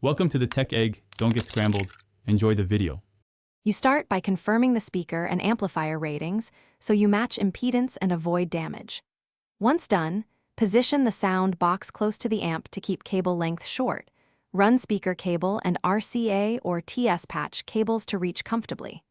Welcome to the Tech Egg. Don't get scrambled. Enjoy the video. You start by confirming the speaker and amplifier ratings so you match impedance and avoid damage. Once done, position the sound box close to the amp to keep cable length short. Run speaker cable and RCA or TS patch cables to reach comfortably.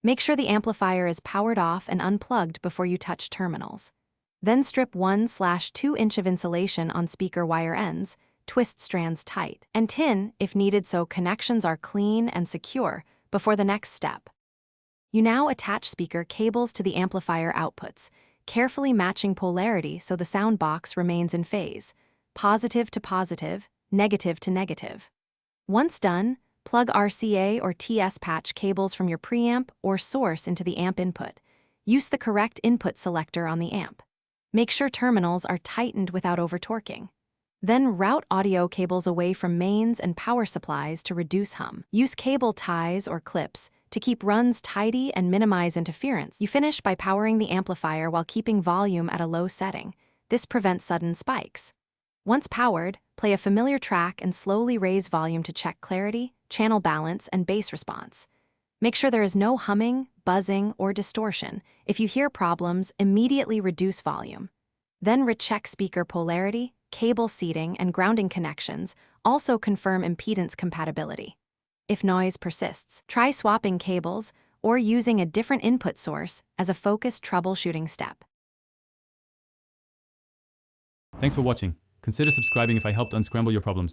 Make sure the amplifier is powered off and unplugged before you touch terminals. Then strip 1/2 inch of insulation on speaker wire ends, twist strands tight, and tin if needed so connections are clean and secure before the next step. You now attach speaker cables to the amplifier outputs, carefully matching polarity so the sound box remains in phase, positive to positive, negative to negative. Once done, plug RCA or TS patch cables from your preamp or source into the amp input. Use the correct input selector on the amp. Make sure terminals are tightened without over-torquing. Then route audio cables away from mains and power supplies to reduce hum. Use cable ties or clips to keep runs tidy and minimize interference. You finish by powering the amplifier while keeping volume at a low setting. This prevents sudden spikes. Once powered, play a familiar track and slowly raise volume to check clarity, channel balance, and bass response. Make sure there is no humming, buzzing, or distortion. If you hear problems, immediately reduce volume. Then recheck speaker polarity, cable seating, and grounding connections. Also confirm impedance compatibility. If noise persists, try swapping cables or using a different input source as a focused troubleshooting step. Thanks for watching. Consider subscribing if I helped unscramble your problems.